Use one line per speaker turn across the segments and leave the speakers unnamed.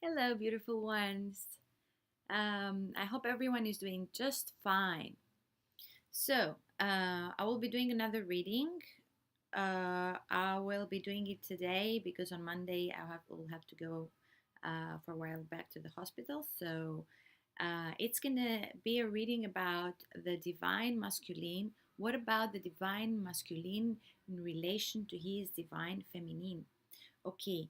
Hello, beautiful ones. I hope everyone is doing just fine. I will be doing another reading. I will be doing it today because on Monday will have to go for a while back to the hospital. It's gonna be a reading about the divine masculine. What about the divine masculine in relation to his divine feminine? Okay,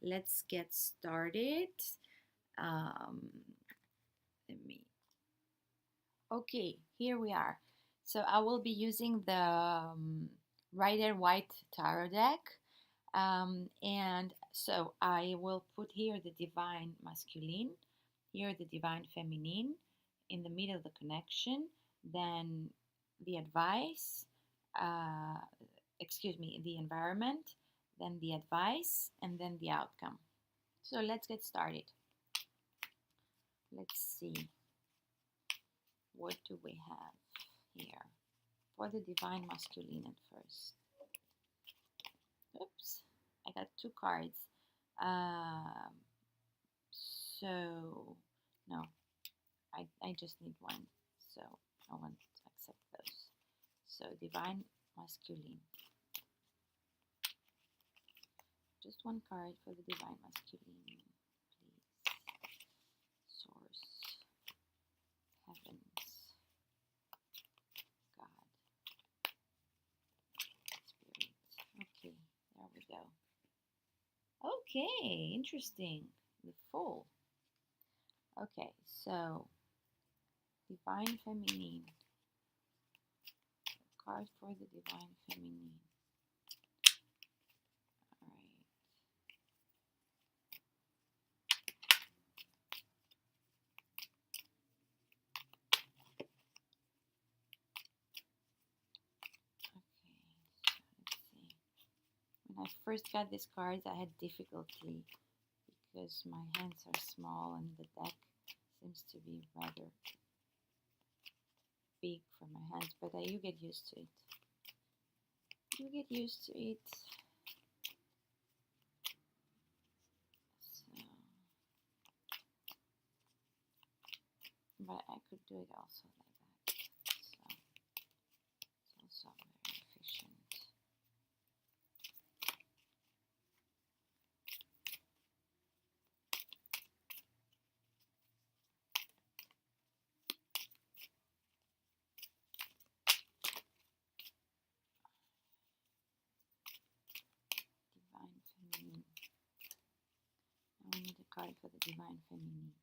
let's get started. Um, let me. Okay, here we are. So I will be using the Rider White Tarot deck. And so I will put here the divine masculine, here the divine feminine, in the middle of the connection, then the advice, uh, the environment, then the advice, and then the outcome. So let's get started. Let's see, what do we have here for the divine masculine at first. Oops, I got two cards. Um, so, no, I just need one. So I won't accept those. So, divine masculine. Just one card for the divine masculine, please. Source, heavens, God, spirit. Okay, there we go. Okay, interesting. The Fool. Okay, so divine feminine. Card for the divine feminine. All right. Okay, so let's see. When I first got these cards, I had difficulty because my hands are small and the deck seems to be rather big for my hands, but you get used to it. You get used to it. So, but I could do it also like that. So it's also very efficient. Divine feminine. Now we need a card for the divine feminine.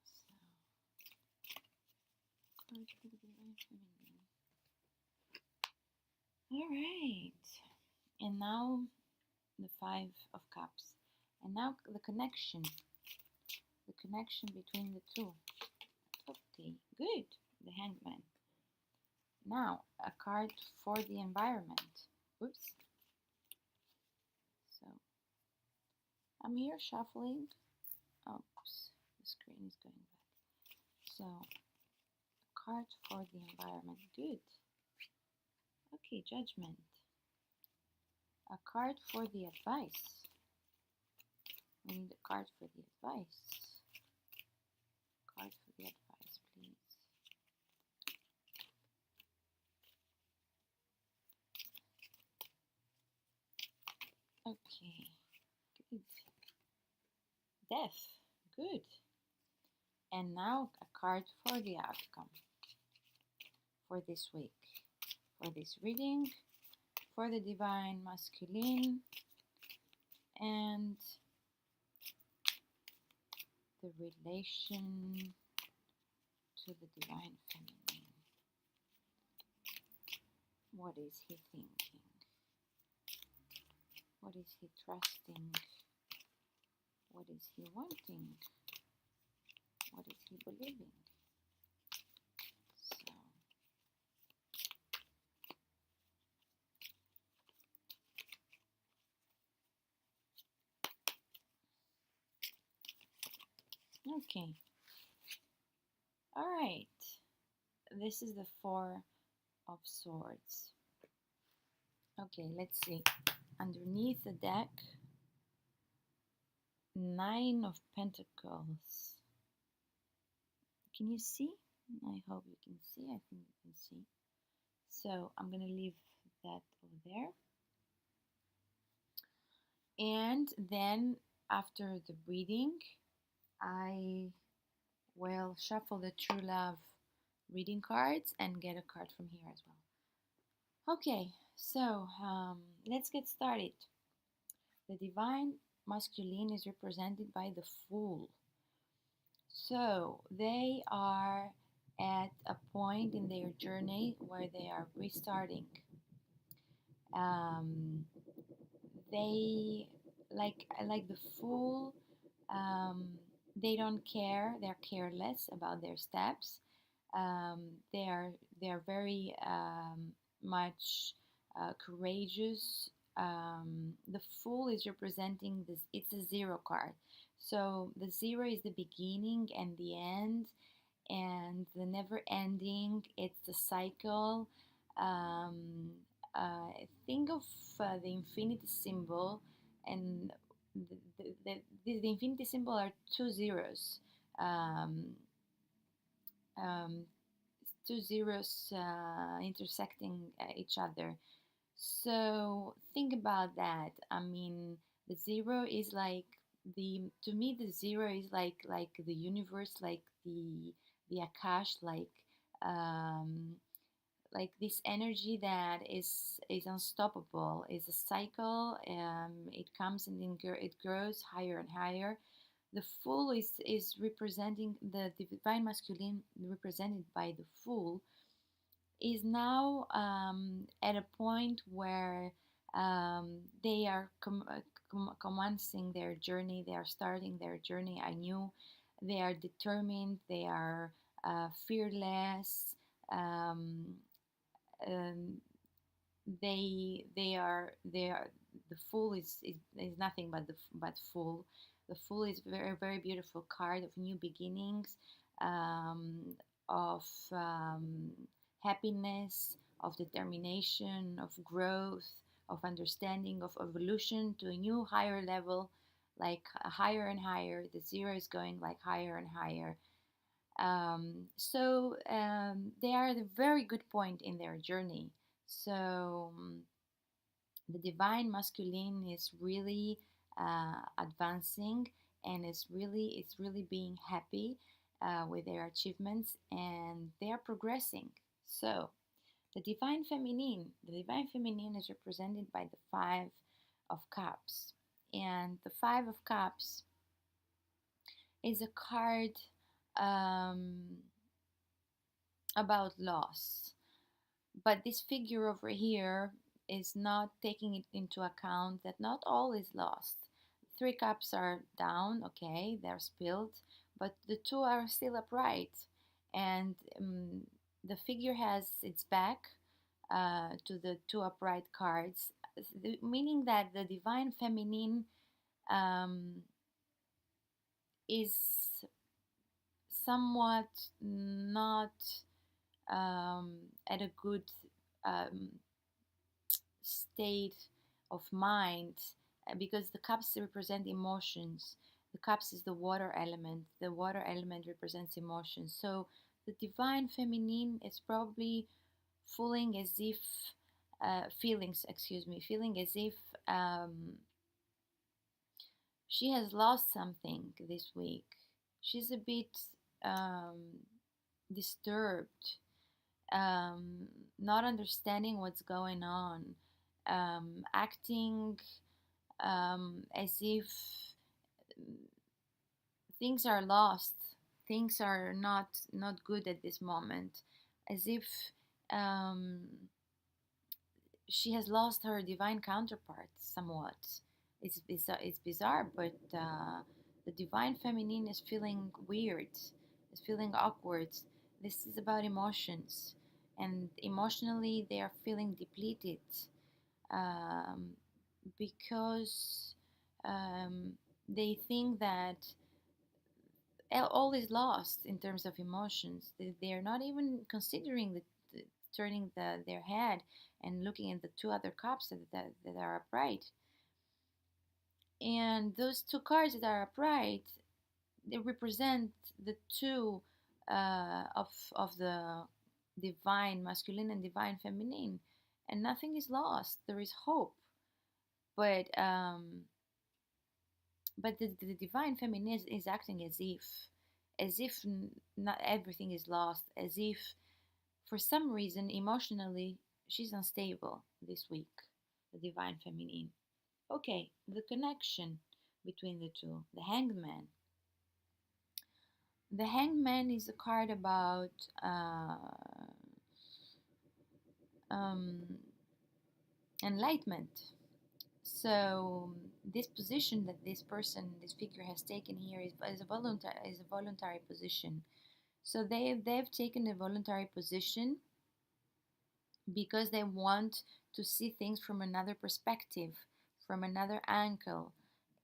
So, card for the divine feminine. All right. And now the Five of Cups. And now the connection between the two. Okay, good. The Hangman. Now a card for the environment. Oops. So I'm here shuffling. Oops, the screen is going back. So a card for the environment. Good. Okay, Judgment. A card for the advice. We need a card for the advice. Card for the advice, please. Okay, good. Death, good. And now a card for the outcome for this week, for this reading, for the divine masculine and the relation to the divine feminine. What is he thinking? What is he trusting? What is he wanting? What is he believing? So, okay. All right. This is the Four of Swords. Okay, let's see. Underneath the deck, Nine of Pentacles. Can you see? I hope you can see. I think you can see. So I'm going to leave that over there. And then after the reading, I will shuffle the True Love reading cards and get a card from here as well. Okay, so let's get started. The Divine Masculine is represented by the Fool. So they are at a point in their journey where they are restarting. Um, they like the Fool. Um, they don't care. They're careless about their steps. Um, they are very much courageous. The Fool is representing this. It's a zero card. So the zero is the beginning and the end, and the never ending. It's the cycle. Um, think of the infinity symbol, and the infinity symbol are two zeros. Um, um, Two zeros intersecting each other. So think about that. I mean, the zero is like the to me the zero is like the universe, the akash, um, like this energy that is unstoppable. Is a cycle. It comes and then it grows higher and higher. The Fool is representing the divine masculine, represented by the Fool, is now at a point where they are commencing their journey. They are starting their journey anew. They are determined. They are fearless. Um, um, they are the Fool is nothing but but Fool. The Fool is very very beautiful card of new beginnings, um, of happiness, of determination, of growth, of understanding, of evolution to a new higher level, like higher and higher. The zero is going like higher and higher. They are at a very good point in their journey. So the divine masculine is really advancing, and it's really being happy with their achievements, and they are progressing. So the divine feminine is represented by the Five of Cups, and the Five of Cups is a card um, about loss. But this figure over here is not taking it into account that not all is lost. Three cups are down, okay, they're spilled, but the two are still upright. And the figure has its back to the two upright cards, meaning that the divine feminine um, is somewhat not at a good um, state of mind, because the cups represent emotions. The cups is the water element. The water element represents emotions. So the divine feminine is probably feeling as if feeling as if she has lost something this week. She's a bit um, disturbed, not understanding what's going on, acting as if things are lost, things are not good at this moment, as if um, she has lost her divine counterpart somewhat. It's bizarre, but the divine feminine is feeling weird, is feeling awkward. This is about emotions, and emotionally they are feeling depleted, um, because um, they think that all is lost in terms of emotions. They are not even considering turning their head and looking at the two other cups that are upright. And those two cards that are upright, they represent the two of the divine masculine and divine feminine, and nothing is lost. There is hope, but the divine feminine is acting as if not everything is lost, as if for some reason emotionally she's unstable this week, the divine feminine. Okay, the connection between the two, the hangman. The hangman is a card about um, enlightenment. So this position that this person, this figure has taken here is a voluntary position. So they've taken a voluntary position because they want to see things from another perspective, from another angle.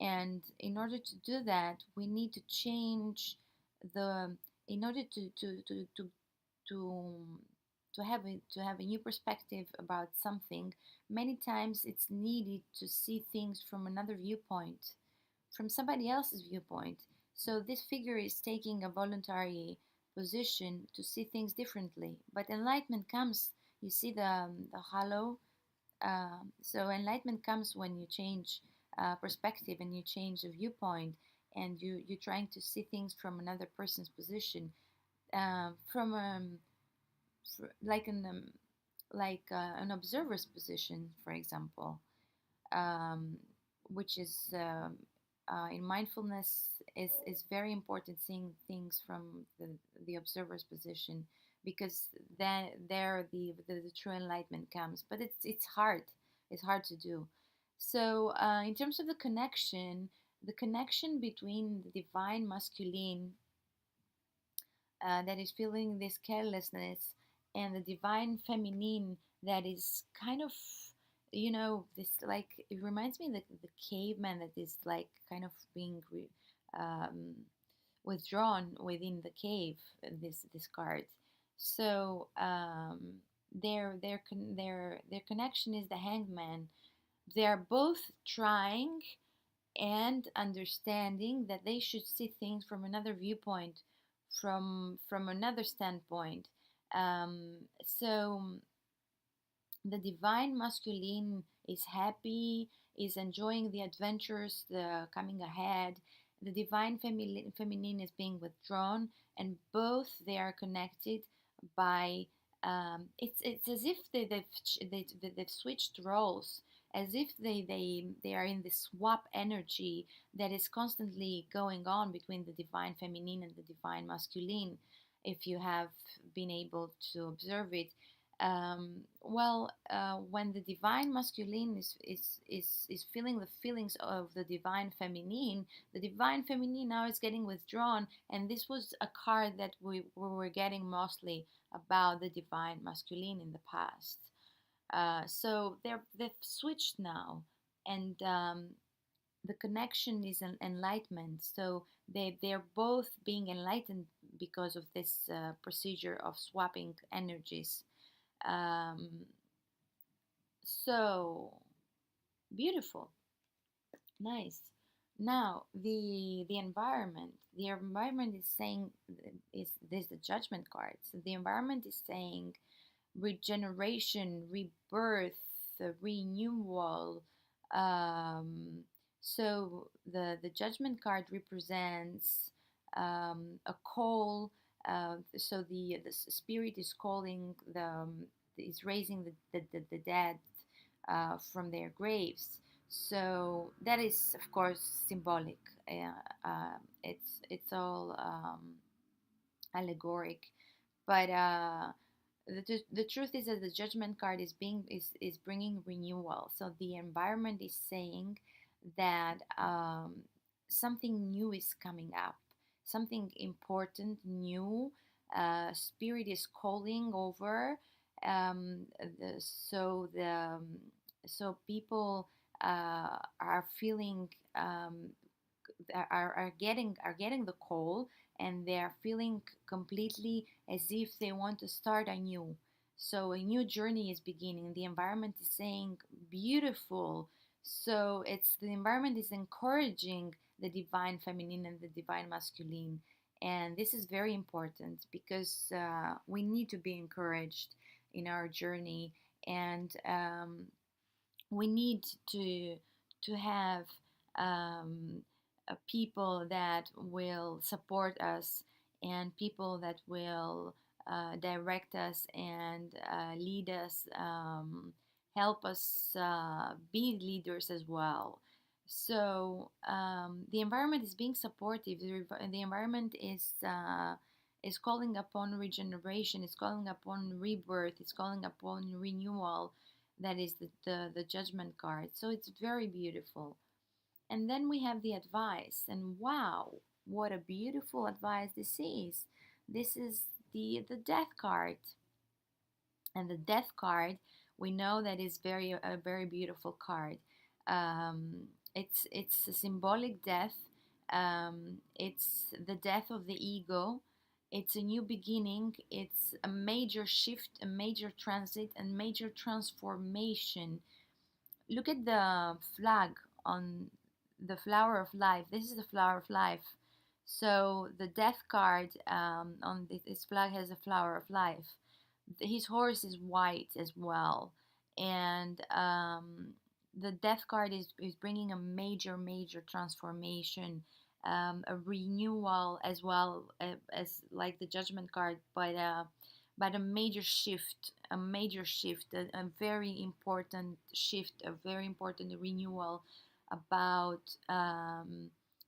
And in order to do that, we need to change the in order to to have a new perspective about something. Many times it's needed to see things from another viewpoint, from somebody else's viewpoint. So this figure is taking a voluntary position to see things differently. But enlightenment comes, you see the hollow. So enlightenment comes when you change perspective and you change the viewpoint, and you're trying to see things from another person's position, from like an observer's position, for example, um, which is in mindfulness is very important, seeing things from the observer's position, because then there the true enlightenment comes. But it's hard to do. So in terms of the connection between the divine masculine that is feeling this carelessness, and the divine feminine that is kind of, this, like, it reminds me of the caveman that is like kind of being um, withdrawn within the cave, this card. So their connection is the hangman. They are both trying and understanding that they should see things from another viewpoint, from another standpoint. So the divine masculine is happy, is enjoying the adventures the coming ahead. The divine feminine is being withdrawn, and both they are connected by. It's as if they've switched roles, as if they are in this swap energy that is constantly going on between the divine feminine and the divine masculine. If you have been able to observe it, when the divine masculine is feeling the feelings of the divine feminine now is getting withdrawn. And this was a card that we were getting mostly about the divine masculine in the past. So they've switched now, and the connection is an enlightenment. So they're both being enlightened because of this procedure of swapping energies. um, so beautiful, nice. Now the environment is saying, is this the judgment card? So the environment is saying regeneration, rebirth, renewal. Um, so the judgment card represents a call. So the spirit is calling is raising the dead from their graves. So that is, of course, symbolic. It's all allegoric, but the truth is that the judgment card is bringing renewal. So the environment is saying that something new is coming up, something important new. Spirit is calling over. So people are feeling, are getting the call, and they are feeling completely as if they want to start anew. So a new journey is beginning. The environment is saying beautiful. So it's the environment is encouraging the divine feminine and the divine masculine. And this is very important because we need to be encouraged in our journey, and we need to have um, people that will support us, and people that will direct us and lead us, help us be leaders as well. So the environment is being supportive. The environment is calling upon regeneration. It's calling upon rebirth. It's calling upon renewal. That is the judgment card. So it's very beautiful. And then we have the advice, and wow, what a beautiful advice this is. This is the death card. And the death card, we know that is very a very beautiful card. It's a symbolic death. It's the death of the ego. It's a new beginning. It's a major shift, a major transit, and major transformation. Look at the flag on the flower of life. This is the flower of life. So the death card on this flag has a flower of life. His horse is white as well, and the death card is bringing a major transformation, a renewal as well, as like the judgment card, but a major shift, a very important shift, a very important renewal about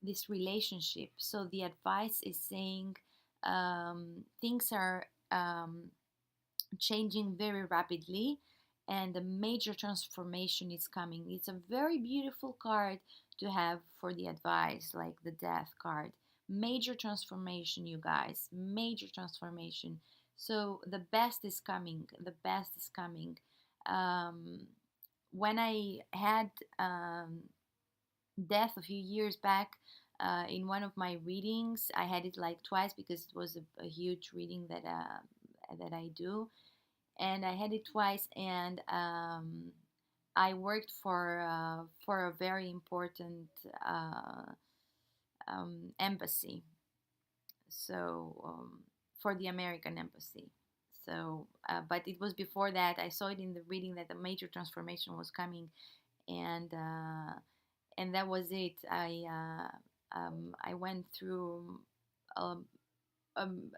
this relationship. So the advice is saying things are changing very rapidly, and a major transformation is coming. It's a very beautiful card to have for the advice, like the death card. Major transformation, you guys, major transformation. So the best is coming. The best is coming. Um, when I had death a few years back, in one of my readings, I had it like twice because it was a huge reading that I do, and I had it twice, and I worked for a very important embassy, so for the American embassy. So, but it was before that. I saw it in the reading that a major transformation was coming, and and that was it. I went through um,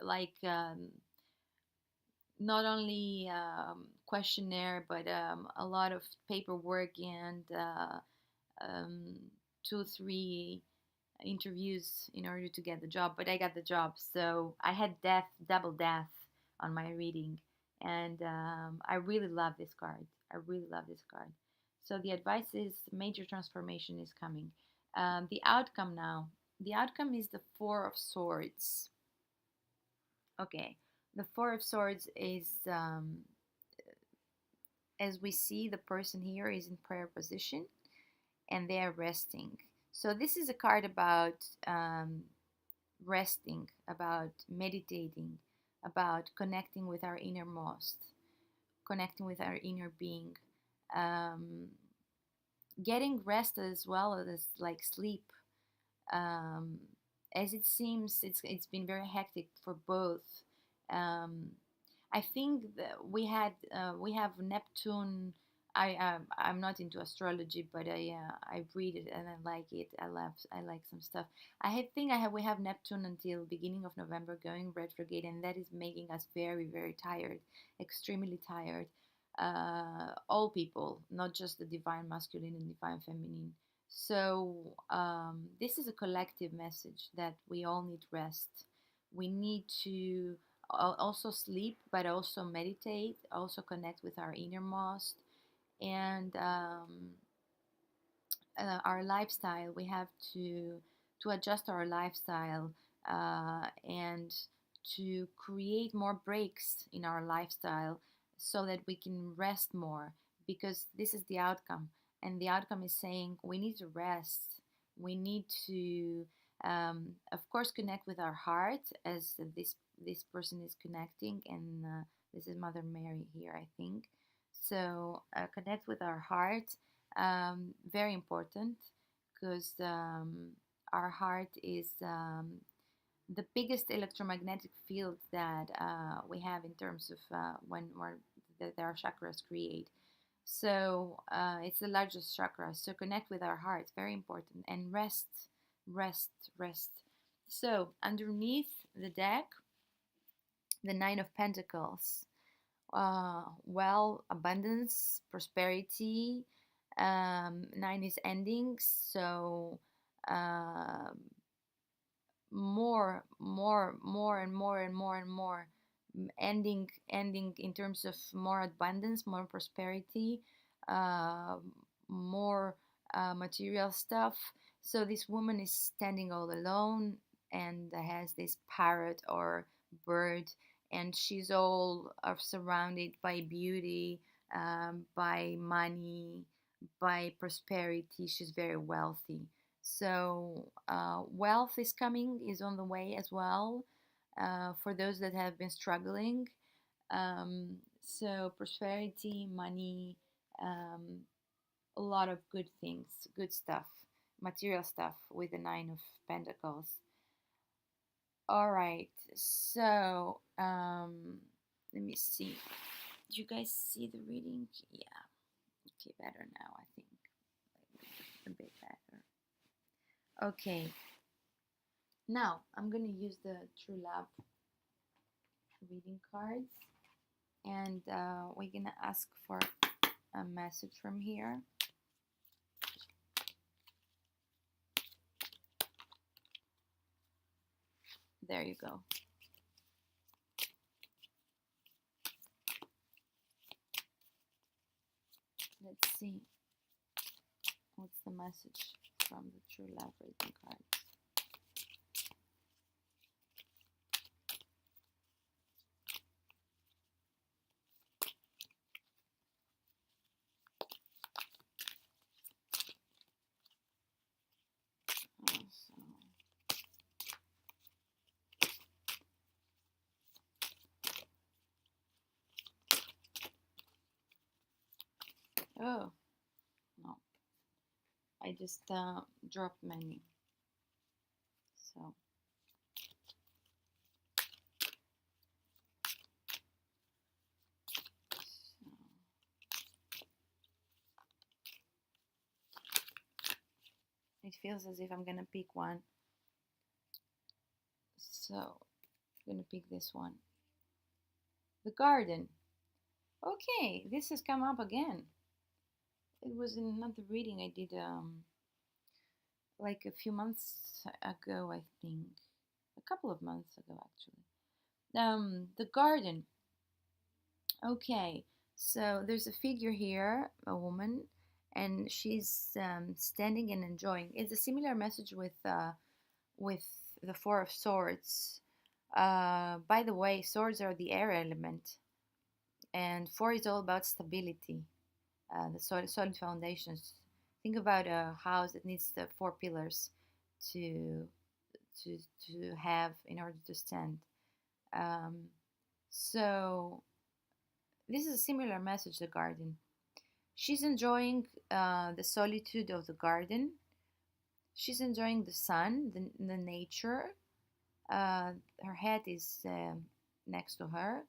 like not only questionnaire, but a lot of paperwork, and um, 2 3 interviews in order to get the job, but I got the job. So I had death, double death on my reading, and I really love this card. I really love this card. So the advice is major transformation is coming. The outcome now. The outcome is the Four of Swords. Okay, the Four of Swords is, as we see, the person here is in prayer position and they are resting. So this is a card about resting, about meditating, about connecting with our innermost, connecting with our inner being, um, getting rest as well as like sleep. Um, as it seems, it's been very hectic for both. Um, I think that we have Neptune. I'm not into astrology, but I read it and I like it. I like some stuff. Think I have we have Neptune until beginning of November going retrograde, and that is making us very tired, extremely tired. All people, not just the divine masculine and divine feminine. So this is a collective message that we all need rest. We need to also sleep, but also meditate, also connect with our innermost, and our lifestyle. We have to adjust our lifestyle, and to create more breaks in our lifestyle so that we can rest more, because this is the outcome, and the outcome is saying we need to rest. We need to, of course, connect with our heart, as this person is connecting, and This is Mother Mary here, I think. So connect with our heart. Very important because our heart is the biggest electromagnetic field that we have in terms of when our chakras create. So it's the largest chakra. So connect with our heart, very important, and rest, rest, rest. So underneath the deck, the Nine of Pentacles, abundance, prosperity. Nine is endings, so um more and more and more and more, ending in terms of more abundance, more prosperity, uh, more material stuff. So this woman is standing all alone and has this parrot or bird, and she's all surrounded by beauty, by money, by prosperity. She's very wealthy. So wealth is on the way as well, for those that have been struggling. So prosperity, money, um, a lot of good things, good stuff, material stuff with the Nine of Pentacles. All right, so let me see. Do you guys see the reading? Yeah. Okay, better now, I think. A bit better. Okay. Now I'm gonna use the True Love reading cards, and we're gonna ask for a message from here. There you go. Let's see what's the message from the True Love reading cards. Oh, no. I just dropped many. So. It feels as if I'm gonna pick one. So, I'm gonna pick this one. The garden. Okay, this has come up again. It was in another reading I did like a few months ago, I think. A couple of months ago, actually. The garden. Okay, so there's a figure here, a woman, and she's standing and enjoying. It's a similar message with the Four of Swords. By the way, swords are the air element, and four is all about stability, the solid foundations. Think about a house that needs the four pillars to to to have in order to stand. Um, so this is a similar message. The garden. She's enjoying the solitude of the garden. She's enjoying the sun, the nature. Her head is next to her.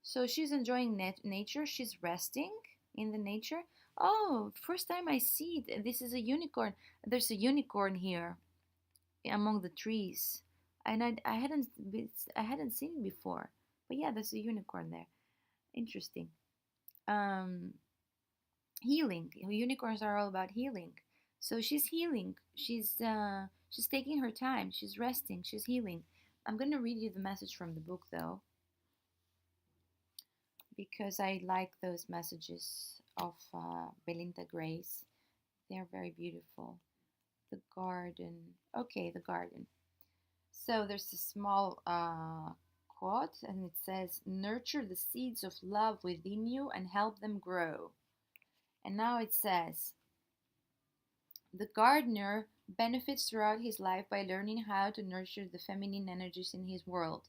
So she's enjoying nature. She's resting in the nature. Oh, first time I see it. This is a unicorn. There's a unicorn here among the trees, and I hadn't seen it before. But yeah, there's a unicorn there. Interesting. Um, Healing. Unicorns are all about healing. So she's healing. She's taking her time. She's resting. She's healing. I'm gonna read you the message from the book though, because I like those messages of Belinda Grace. They're very beautiful. The garden. Okay, the garden. So there's a small quote, and it says, "Nurture the seeds of love within you and help them grow." And now it says, "The gardener benefits throughout his life by learning how to nurture the feminine energies in his world.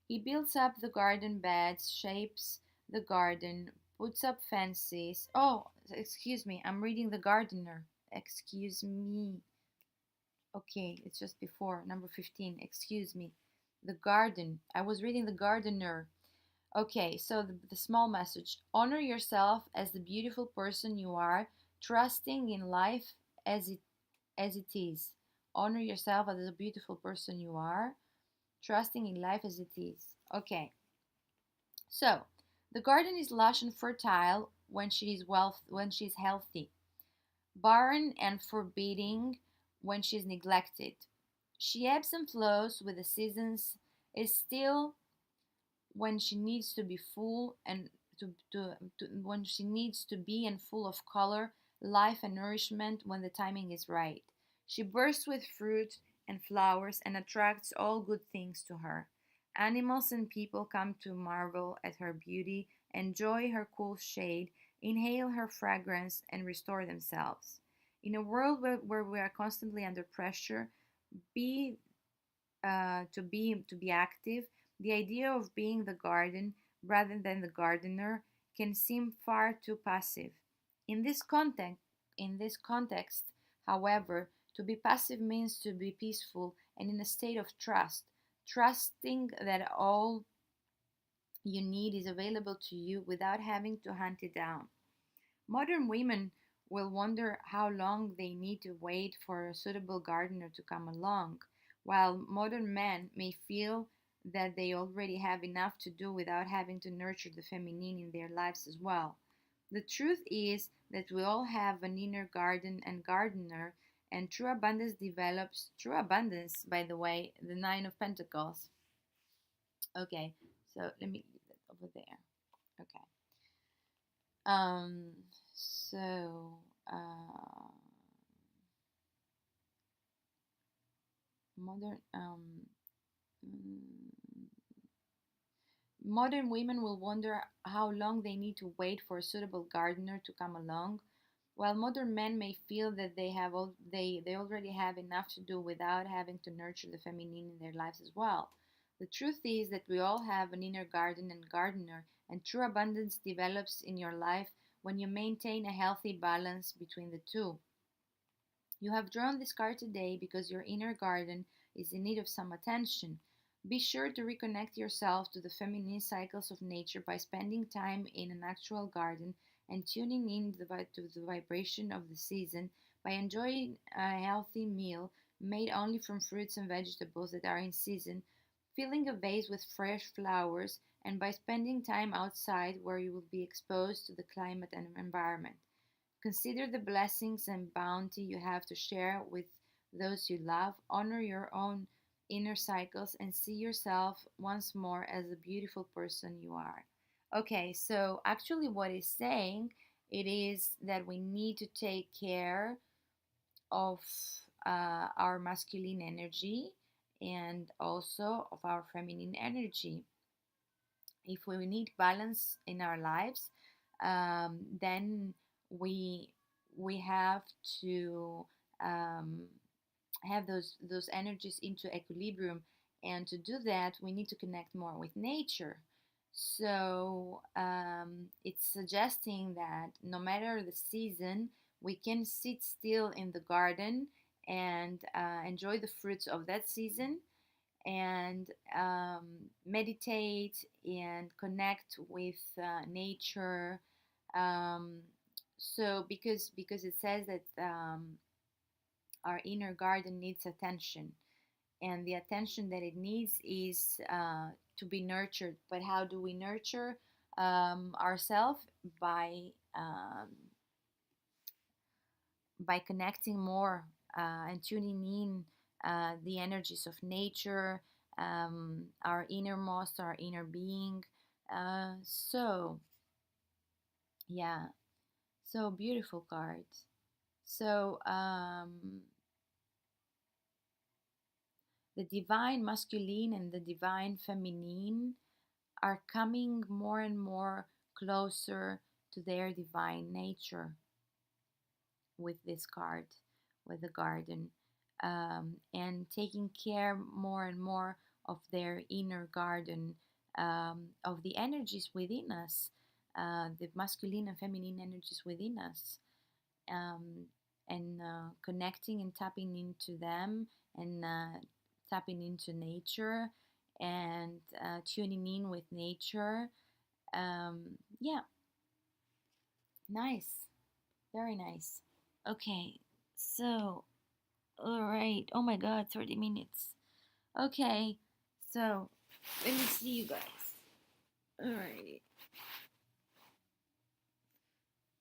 He builds up the garden beds, shapes the garden, puts up fences. Oh, excuse me, I'm reading The Gardener. Excuse me. Okay, it's just before number 15. Excuse me. The garden. I was reading The Gardener. Okay, so the small message: honor yourself as the beautiful person you are, trusting in life as it is. Honor yourself as the beautiful person you are, trusting in life as it is. Okay, so the garden is lush and fertile when she is healthy, barren and forbidding when she is neglected. She ebbs and flows with the seasons, is still when she needs to be full and when she needs to be and full of color, life and nourishment when the timing is right. She bursts with fruit and flowers and attracts all good things to her. Animals and people come to marvel at her beauty, enjoy her cool shade, inhale her fragrance, and restore themselves. In a world where we are constantly under pressure, be to be active, the idea of being the garden rather than the gardener can seem far too passive. In this context, however, to be passive means to be peaceful and in a state of trust, trusting that all you need is available to you without having to hunt it down. Modern women will wonder how long they need to wait for a suitable gardener to come along, while modern men may feel that they already have enough to do without having to nurture the feminine in their lives as well. The truth is that we all have an inner garden and gardener, and true abundance, by the way, the Nine of Pentacles. Okay, so let me leave that over there. Okay. Um, so, uh, modern, mm, modern women will wonder how long they need to wait for a suitable gardener to come along, while modern men may feel that they already have enough to do without having to nurture the feminine in their lives as well. The truth is that we all have an inner garden and gardener, and true abundance develops in your life when you maintain a healthy balance between the two. You have drawn this card today because your inner garden is in need of some attention. Be sure to reconnect yourself to the feminine cycles of nature by spending time in an actual garden and tuning in to the vibration of the season by enjoying a healthy meal made only from fruits and vegetables that are in season, filling a vase with fresh flowers, and by spending time outside where you will be exposed to the climate and environment. Consider the blessings and bounty you have to share with those you love. Honor your own inner cycles and see yourself once more as the beautiful person you are. Okay, so actually, what it's saying it is that we need to take care of our masculine energy and also of our feminine energy. If we need balance in our lives, then we we have to um, have those energies into equilibrium, and to do that we need to connect more with nature. So it's suggesting that no matter the season, we can sit still in the garden and enjoy the fruits of that season, and meditate and connect with nature. Um, so because it says that our inner garden needs attention, and the attention that it needs is to be nurtured. But how do we nurture ourselves? By connecting more and tuning in the energies of nature, our innermost, our inner being. So, yeah, so beautiful cards. So, the divine masculine and the divine feminine are coming more and more closer to their divine nature with this card, with the garden, and taking care more and more of their inner garden, of the energies within us. the masculine and feminine energies within us, um, and connecting and tapping into them, and tapping into nature, and tuning in with nature. Yeah, nice, very nice. Okay, so, all right. Oh my God, 30 minutes. Okay, so let me see you guys. All right.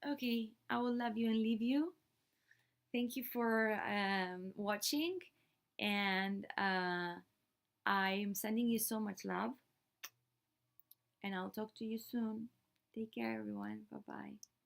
Okay, I will love you and leave you. Thank you for watching, and I'm sending you so much love, and I'll talk to you soon. Take care, everyone. Bye bye.